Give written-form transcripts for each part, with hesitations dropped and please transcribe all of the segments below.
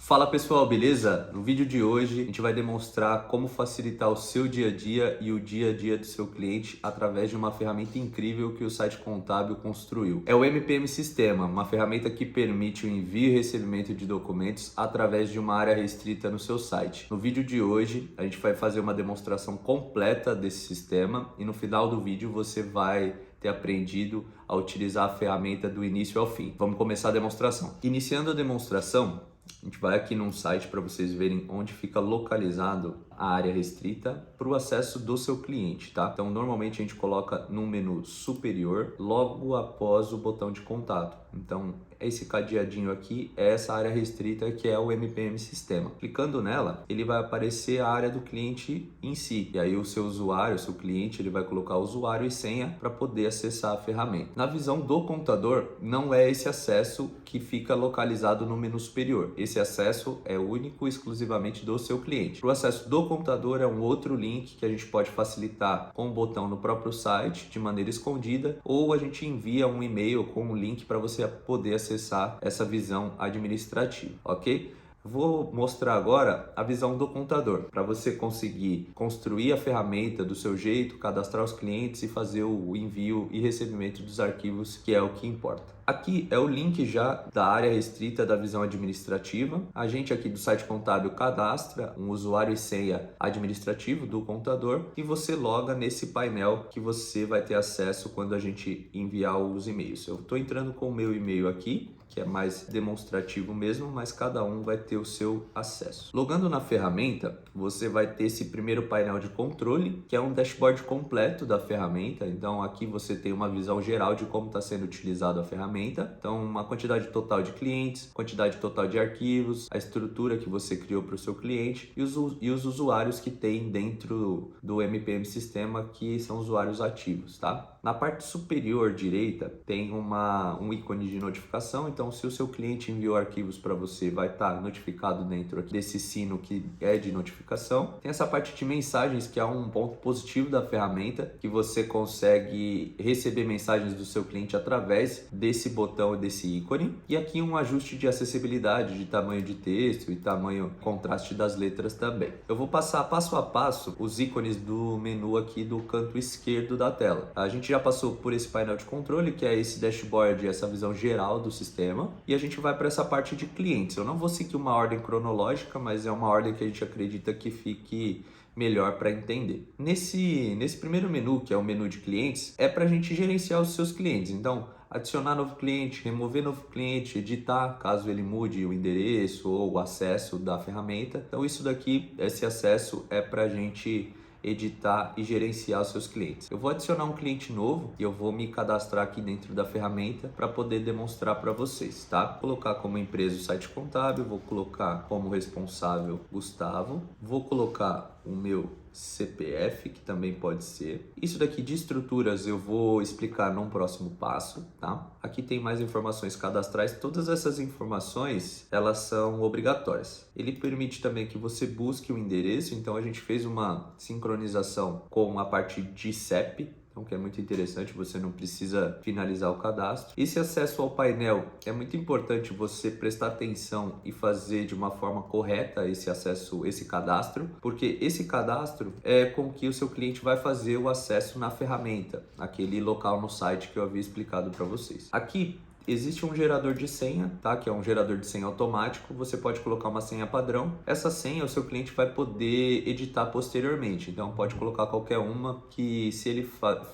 Fala pessoal, beleza? No vídeo de hoje a gente vai demonstrar como facilitar o seu dia a dia e o dia a dia do seu cliente através de uma ferramenta incrível que o Site Contábil construiu. É o MPM Sistema, uma ferramenta que permite o envio e recebimento de documentos através de uma área restrita no seu site. No vídeo de hoje a gente vai fazer uma demonstração completa desse sistema e no final do vídeo você vai ter aprendido a utilizar a ferramenta do início ao fim. Vamos começar a demonstração. Iniciando a demonstração, a gente vai aqui num site para vocês verem onde fica localizado a área restrita para o acesso do seu cliente, tá? Então, normalmente a gente coloca no menu superior, logo após o botão de contato. Então, esse cadeadinho aqui é essa área restrita que é o MPM Sistema. Clicando nela, ele vai aparecer a área do cliente em si. E aí o seu usuário, o seu cliente, ele vai colocar usuário e senha para poder acessar a ferramenta. Na visão do computador, não é esse acesso que fica localizado no menu superior. Esse acesso é único e exclusivamente do seu cliente. Para o acesso do computador é um outro link que a gente pode facilitar com o botão no próprio site de maneira escondida, ou a gente envia um e-mail com um link para você poder acessar essa visão administrativa, ok? Vou mostrar agora a visão do contador, para você conseguir construir a ferramenta do seu jeito, cadastrar os clientes e fazer o envio e recebimento dos arquivos, que é o que importa. Aqui é o link já da área restrita da visão administrativa. A gente aqui do Site Contábil cadastra um usuário e senha administrativo do contador e você loga nesse painel que você vai ter acesso quando a gente enviar os e-mails. Eu estou entrando com o meu e-mail aqui, que é mais demonstrativo mesmo, mas cada um vai ter o seu acesso. Logando na ferramenta, você vai ter esse primeiro painel de controle, que é um dashboard completo da ferramenta. Então aqui você tem uma visão geral de como está sendo utilizada a ferramenta. Então uma quantidade total de clientes, quantidade total de arquivos, a estrutura que você criou para o seu cliente e os usuários que tem dentro do MPM Sistema, que são usuários ativos, tá? Na parte superior direita tem um ícone de notificação. Então, se o seu cliente enviou arquivos para você, vai estar notificado dentro aqui desse sino que é de notificação. Tem essa parte de mensagens, que é um ponto positivo da ferramenta, que você consegue receber mensagens do seu cliente através desse botão e desse ícone. E aqui um ajuste de acessibilidade, de tamanho de texto e tamanho contraste das letras também. Eu vou passar passo a passo os ícones do menu aqui do canto esquerdo da tela. A gente já passou por esse painel de controle, que é esse dashboard, essa visão geral do sistema. E a gente vai para essa parte de clientes. Eu não vou seguir uma ordem cronológica, mas é uma ordem que a gente acredita que fique melhor para entender. Nesse primeiro menu, que é o menu de clientes, é para a gente gerenciar os seus clientes. Então, adicionar novo cliente, remover novo cliente, editar caso ele mude o endereço ou o acesso da ferramenta. Então, isso daqui, esse acesso é para a gente editar e gerenciar os seus clientes. Eu vou adicionar um cliente novo e eu vou me cadastrar aqui dentro da ferramenta para poder demonstrar para vocês, tá? Vou colocar como empresa o Site Contábil, vou colocar como responsável Gustavo, vou colocar o meu CPF, que também pode ser. Isso daqui de estruturas eu vou explicar num próximo passo, tá? Aqui tem mais informações cadastrais. Todas essas informações, elas são obrigatórias. Ele permite também que você busque o endereço, então a gente fez uma sincronização com a parte de CEP, então, que é muito interessante, você não precisa finalizar o cadastro. Esse acesso ao painel é muito importante você prestar atenção e fazer de uma forma correta esse acesso, esse cadastro, porque esse cadastro é com que o seu cliente vai fazer o acesso na ferramenta, aquele local no site que eu havia explicado para vocês. Aqui existe um gerador de senha, tá? Que é um gerador de senha automático. Você pode colocar uma senha padrão. Essa senha o seu cliente vai poder editar posteriormente. Então pode colocar qualquer uma que, se ele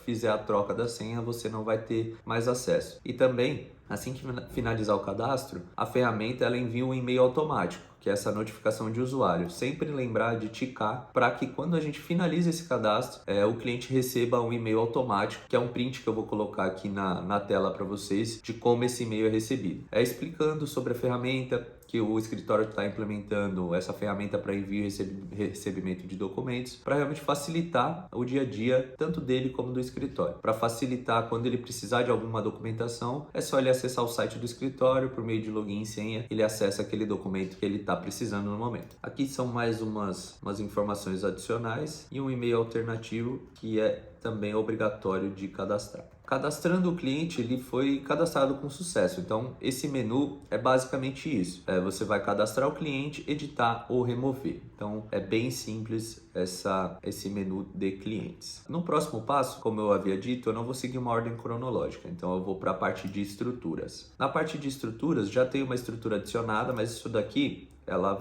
fizer a troca da senha, você não vai ter mais acesso. E também, assim que finalizar o cadastro, a ferramenta ela envia um e-mail automático, que é essa notificação de usuário. Sempre lembrar de ticar para que quando a gente finaliza esse cadastro, o cliente receba um e-mail automático, que é um print que eu vou colocar aqui na tela para vocês, de como esse e-mail é recebido. Explicando sobre a ferramenta, que o escritório está implementando essa ferramenta para envio e recebimento de documentos, para realmente facilitar o dia a dia, tanto dele como do escritório. Para facilitar, quando ele precisar de alguma documentação, é só ele acessar o site do escritório, por meio de login e senha, ele acessa aquele documento que ele está precisando no momento. Aqui são mais umas informações adicionais e um e-mail alternativo que é também obrigatório de cadastrar. Cadastrando o cliente, ele foi cadastrado com sucesso. Então, esse menu é basicamente isso. Você vai cadastrar o cliente, editar ou remover. Então, é bem simples esse menu de clientes. No próximo passo, como eu havia dito, eu não vou seguir uma ordem cronológica. Então, eu vou para a parte de estruturas. Na parte de estruturas, já tem uma estrutura adicionada, mas isso daqui ela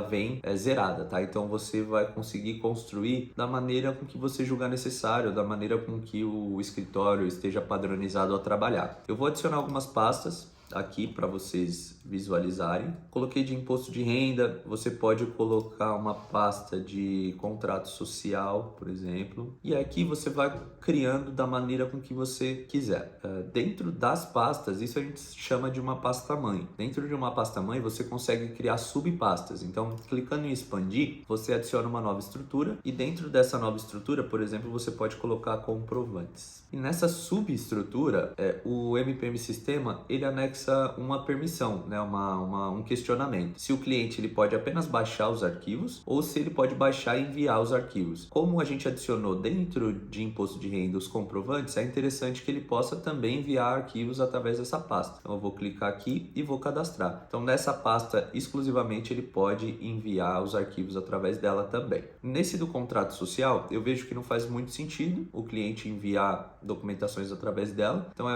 vem zerada, tá? Então você vai conseguir construir da maneira com que você julgar necessário, da maneira com que o escritório esteja padronizado ao trabalhar. Eu vou adicionar algumas pastas aqui para vocês visualizarem. Coloquei de imposto de renda, você pode colocar uma pasta de contrato social, por exemplo, e aqui você vai criando da maneira com que você quiser. Dentro das pastas, isso a gente chama de uma pasta mãe. Dentro de uma pasta mãe, você consegue criar subpastas. Então, clicando em expandir, você adiciona uma nova estrutura e dentro dessa nova estrutura, por exemplo, você pode colocar comprovantes. E nessa subestrutura, o MPM Sistema, ele anexa uma permissão, né? um questionamento. Se o cliente ele pode apenas baixar os arquivos ou se ele pode baixar e enviar os arquivos. Como a gente adicionou dentro de imposto de renda os comprovantes, é interessante que ele possa também enviar arquivos através dessa pasta. Então eu vou clicar aqui e vou cadastrar. Então nessa pasta exclusivamente ele pode enviar os arquivos através dela também. Nesse do contrato social, eu vejo que não faz muito sentido o cliente enviar documentações através dela. Então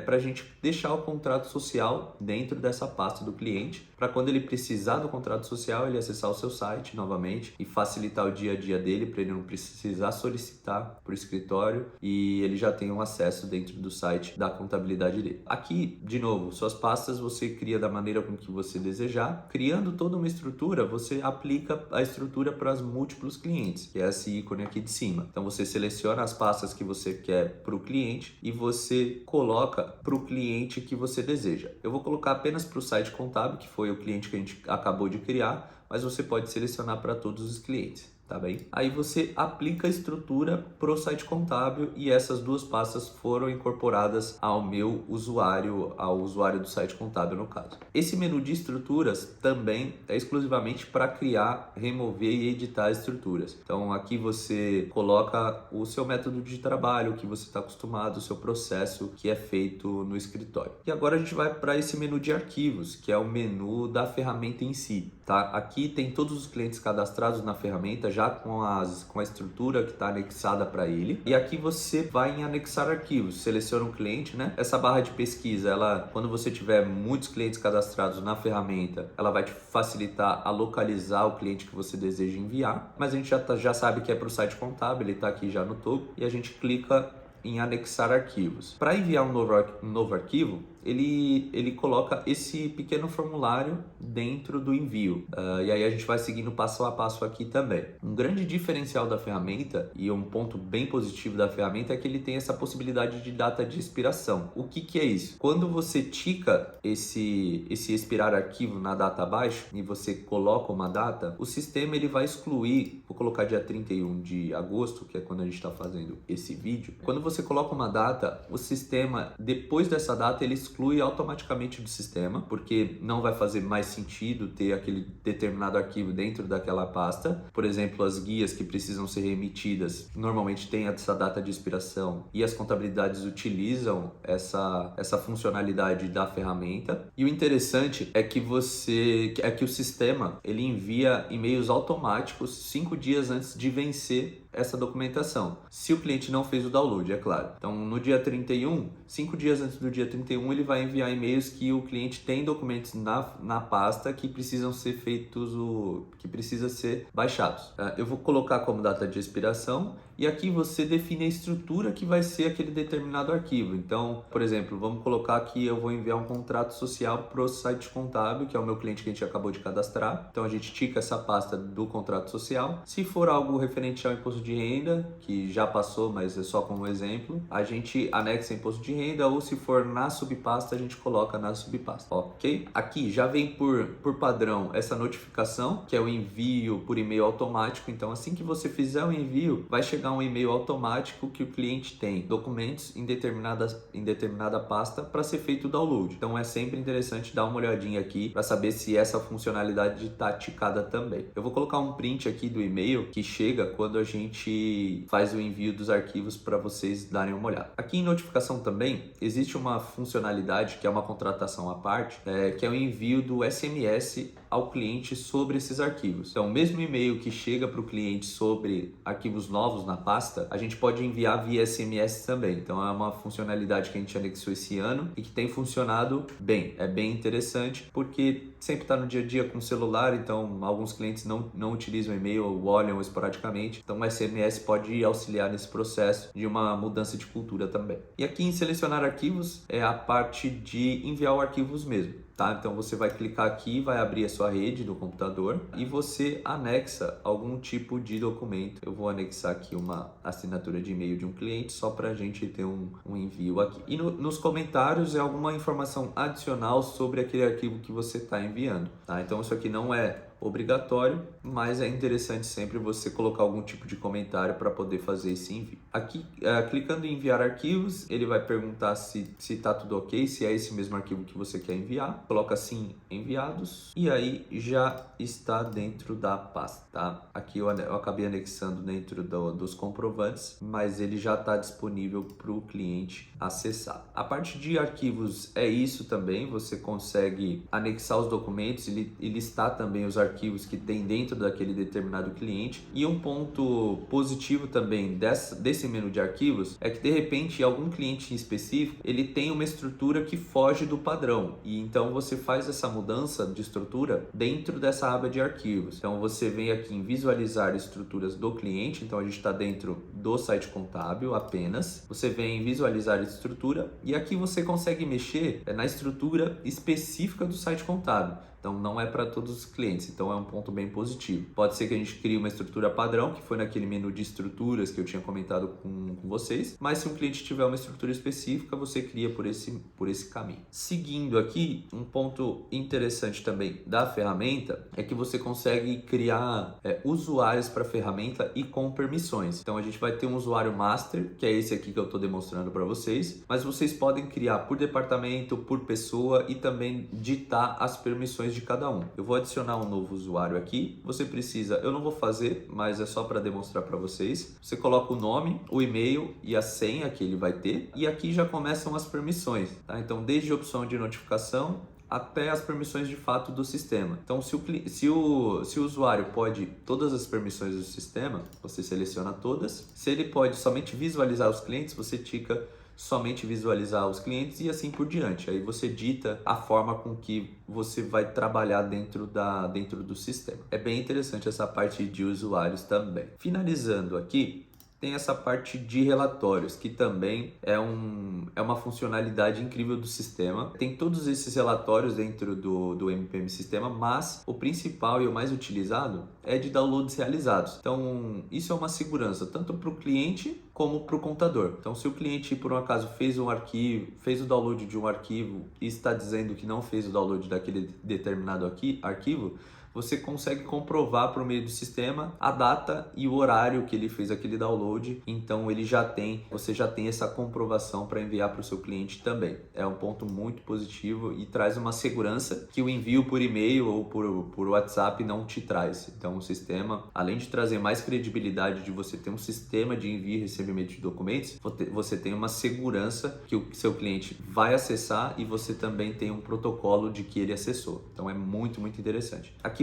para a gente deixar o contrato social dentro dessa pasta do cliente, para quando ele precisar do contrato social, ele acessar o seu site novamente e facilitar o dia a dia dele, para ele não precisar solicitar para o escritório e ele já tem um acesso dentro do site da contabilidade dele. Aqui, de novo, suas pastas você cria da maneira com que você desejar. Criando toda uma estrutura, você aplica a estrutura para os múltiplos clientes, que é esse ícone aqui de cima. Então você seleciona as pastas que você quer para o cliente e você coloca para o cliente que você deseja. Eu vou colocar apenas para o site contábil, que foi o cliente que a gente acabou de criar, mas você pode selecionar para todos os clientes. Tá bem? Aí você aplica a estrutura para o site contábil e essas duas pastas foram incorporadas ao meu usuário, ao usuário do site contábil no caso. Esse menu de estruturas também é exclusivamente para criar, remover e editar estruturas. Então aqui você coloca o seu método de trabalho, o que você está acostumado, o seu processo que é feito no escritório. E agora a gente vai para esse menu de arquivos, que é o menu da ferramenta em si. Tá? Aqui tem todos os clientes cadastrados na ferramenta, já com a estrutura que está anexada para ele. E aqui você vai em anexar arquivos, seleciona um cliente, né? Essa barra de pesquisa, quando você tiver muitos clientes cadastrados na ferramenta, ela vai te facilitar a localizar o cliente que você deseja enviar. Mas a gente já sabe que é para o site contábil, ele está aqui já no topo, e a gente clica em anexar arquivos. Para enviar um novo arquivo, ele coloca esse pequeno formulário dentro do envio. E aí a gente vai seguindo passo a passo aqui também. Um grande diferencial da ferramenta e um ponto bem positivo da ferramenta é que ele tem essa possibilidade de data de expiração. O que é isso? Quando você tica esse expirar arquivo na data abaixo e você coloca uma data, o sistema ele vai excluir, vou colocar dia 31 de agosto, que é quando a gente está fazendo esse vídeo. Quando você coloca uma data, o sistema, depois dessa data, ele exclui automaticamente do sistema, porque não vai fazer mais sentido ter aquele determinado arquivo dentro daquela pasta. Por exemplo, as guias que precisam ser remetidas normalmente têm essa data de expiração e as contabilidades utilizam essa funcionalidade da ferramenta. E o interessante é que o sistema ele envia e-mails automáticos 5 dias antes de vencer essa documentação, se o cliente não fez o download, é claro. Então, no dia 31, 5 dias antes do dia 31, ele vai enviar e-mails que o cliente tem documentos na pasta que precisam ser que precisa ser baixados. Eu vou colocar como data de expiração e aqui você define a estrutura que vai ser aquele determinado arquivo. Então, por exemplo, vamos colocar que eu vou enviar um contrato social para o site contábil, que é o meu cliente que a gente acabou de cadastrar. Então, a gente tica essa pasta do contrato social. Se for algo referente ao imposto de renda, que já passou, mas é só como exemplo, a gente anexa imposto de renda, ou se for na subpasta, a gente coloca na subpasta, ok? Aqui já vem por padrão essa notificação, que é o envio por e-mail automático. Então, assim que você fizer o envio, vai chegar selecionar um e-mail automático que o cliente tem documentos em determinada pasta para ser feito o download. Então é sempre interessante dar uma olhadinha aqui para saber se essa funcionalidade está ticada também. Eu vou colocar um print aqui do e-mail que chega quando a gente faz o envio dos arquivos para vocês darem uma olhada. Aqui em notificação também existe uma funcionalidade que é uma contratação à parte, que é o envio do SMS ao cliente sobre esses arquivos. Então, mesmo e-mail que chega para o cliente sobre arquivos novos na pasta, a gente pode enviar via SMS também. Então, é uma funcionalidade que a gente anexou esse ano e que tem funcionado bem. É bem interessante porque sempre está no dia a dia com o celular, então alguns clientes não utilizam e-mail ou olham esporadicamente. Então, o SMS pode auxiliar nesse processo de uma mudança de cultura também. E aqui em selecionar arquivos é a parte de enviar os arquivos mesmo. Tá? Então você vai clicar aqui, vai abrir a sua rede do computador e você anexa algum tipo de documento. Eu vou anexar aqui uma assinatura de e-mail de um cliente só para a gente ter um envio aqui. E nos comentários é alguma informação adicional sobre aquele arquivo que você está enviando. Tá? Então isso aqui não é obrigatório, mas é interessante sempre você colocar algum tipo de comentário para poder fazer esse envio. Aqui, clicando em enviar arquivos, ele vai perguntar se está tudo ok, se é esse mesmo arquivo que você quer enviar. Coloca assim, enviados, e aí já está dentro da pasta, tá? Aqui eu acabei anexando dentro dos comprovantes, mas ele já está disponível para o cliente acessar. A parte de arquivos é isso também, você consegue anexar os documentos e listar também os arquivos que tem dentro daquele determinado cliente. E um ponto positivo também desse menu de arquivos é que de repente algum cliente em específico ele tem uma estrutura que foge do padrão e então você faz essa mudança de estrutura dentro dessa aba de arquivos. Então você vem aqui em visualizar estruturas do cliente, então a gente está dentro do site contábil apenas. Você vem em visualizar estrutura e aqui você consegue mexer na estrutura específica do site contábil. Então não é para todos os clientes, então é um ponto bem positivo. Pode ser que a gente crie uma estrutura padrão, que foi naquele menu de estruturas que eu tinha comentado com vocês, mas se um cliente tiver uma estrutura específica, você cria por esse caminho. Seguindo aqui, um ponto interessante também da ferramenta é que você consegue criar usuários para a ferramenta e com permissões. Então a gente vai ter um usuário master, que é esse aqui que eu estou demonstrando para vocês, mas vocês podem criar por departamento, por pessoa e também ditar as permissões de cada um. Eu vou adicionar um novo usuário aqui. Você precisa, eu não vou fazer, mas é só para demonstrar para vocês. Você coloca o nome, o e-mail e a senha que ele vai ter. E aqui já começam as permissões, tá? Então, desde a opção de notificação até as permissões de fato do sistema. Então, se o usuário pode todas as permissões do sistema, você seleciona todas. Se ele pode somente visualizar os clientes, você tica somente visualizar os clientes e assim por diante. Aí você dita a forma com que você vai trabalhar dentro do sistema. É bem interessante essa parte de usuários também. Finalizando aqui, tem essa parte de relatórios, que também é uma funcionalidade incrível do sistema. Tem todos esses relatórios dentro do MPM Sistema, mas o principal e o mais utilizado é de downloads realizados. Então, isso é uma segurança, tanto para o cliente como para o contador. Então, se o cliente, por um acaso, fez o download de um arquivo e está dizendo que não fez o download daquele determinado arquivo, você consegue comprovar por meio do sistema a data e o horário que ele fez aquele download. Então você já tem essa comprovação para enviar para o seu cliente também. É um ponto muito positivo e traz uma segurança que o envio por e-mail ou por WhatsApp não te traz. Então o sistema, além de trazer mais credibilidade de você ter um sistema de envio e recebimento de documentos, você tem uma segurança que o seu cliente vai acessar e você também tem um protocolo de que ele acessou. Então é muito, muito interessante. Aqui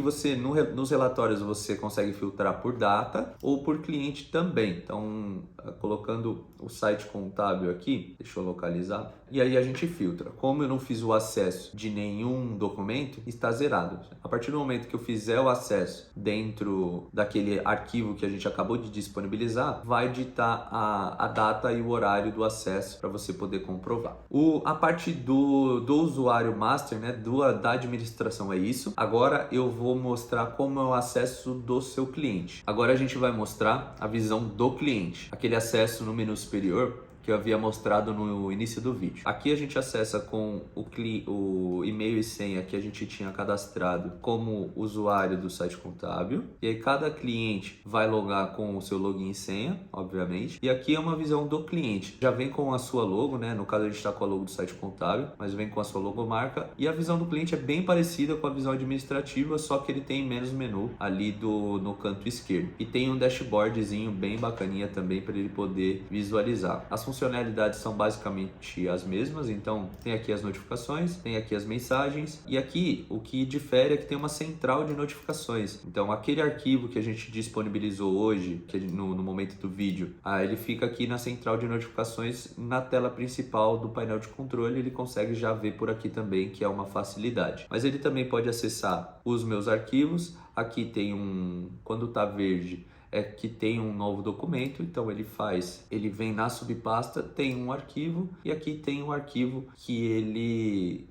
nos relatórios você consegue filtrar por data ou por cliente também. Então, colocando o site contábil aqui, deixa eu localizar, e aí a gente filtra. Como eu não fiz o acesso de nenhum documento, está zerado. A partir do momento que eu fizer o acesso dentro daquele arquivo que a gente acabou de disponibilizar, vai ditar a data e o horário do acesso para você poder comprovar. A parte do usuário master, né, da administração é isso. Agora eu vou mostrar como é o acesso do seu cliente. Agora a gente vai mostrar a visão do cliente, aquele acesso no menu superior que eu havia mostrado no início do vídeo. Aqui a gente acessa com o e-mail e senha que a gente tinha cadastrado como usuário do site contábil. E aí cada cliente vai logar com o seu login e senha, obviamente. E aqui é uma visão do cliente. Já vem com a sua logo, né? No caso a gente está com a logo do site contábil, mas vem com a sua logomarca. E a visão do cliente é bem parecida com a visão administrativa, só que ele tem menos menu ali no canto esquerdo. E tem um dashboardzinho bem bacaninha também para ele poder visualizar. As funcionalidades são basicamente as mesmas, então tem aqui as notificações, tem aqui as mensagens, e aqui o que difere é que tem uma central de notificações. Então aquele arquivo que a gente disponibilizou hoje, que no momento do vídeo, ele fica aqui na central de notificações na tela principal do painel de controle. Ele consegue já ver por aqui também, que é uma facilidade. Mas ele também pode acessar os meus arquivos. Aqui tem quando tá verde, é que tem um novo documento, então ele vem na subpasta, tem um arquivo, e aqui tem um arquivo que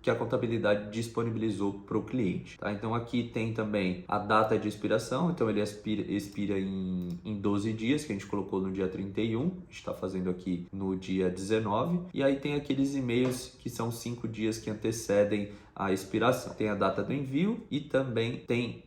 a contabilidade disponibilizou para o cliente, tá? Então aqui tem também a data de expiração, então ele expira em 12 dias, que a gente colocou no dia 31, a gente está fazendo aqui no dia 19, e aí tem aqueles e-mails que são 5 dias que antecedem a expiração. Tem a data do envio e também tem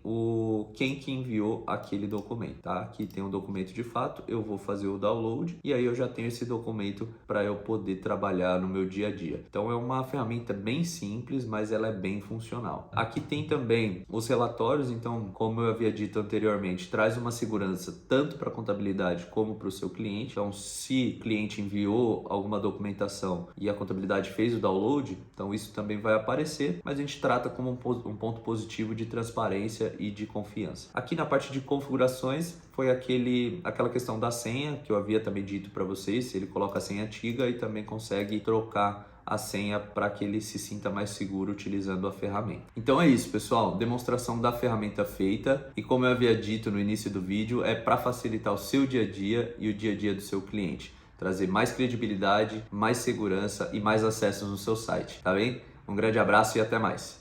quem que enviou aquele documento, tá? Aqui tem um documento de fato, eu vou fazer o download e aí eu já tenho esse documento para eu poder trabalhar no meu dia a dia. Então é uma ferramenta bem simples, mas ela é bem funcional. Aqui tem também os relatórios, então como eu havia dito anteriormente, traz uma segurança tanto para a contabilidade como para o seu cliente. Então se o cliente enviou alguma documentação e a contabilidade fez o download, então isso também vai aparecer, mas a gente trata como um ponto positivo de transparência e de confiança. Aqui na parte de configurações foi aquela questão da senha que eu havia também dito para vocês. Ele coloca a senha antiga e também consegue trocar a senha para que ele se sinta mais seguro utilizando a ferramenta. Então é isso, pessoal, demonstração da ferramenta feita, e como eu havia dito no início do vídeo, é para facilitar o seu dia a dia e o dia a dia do seu cliente, trazer mais credibilidade, mais segurança e mais acessos no seu site, tá bem? Um grande abraço e até mais!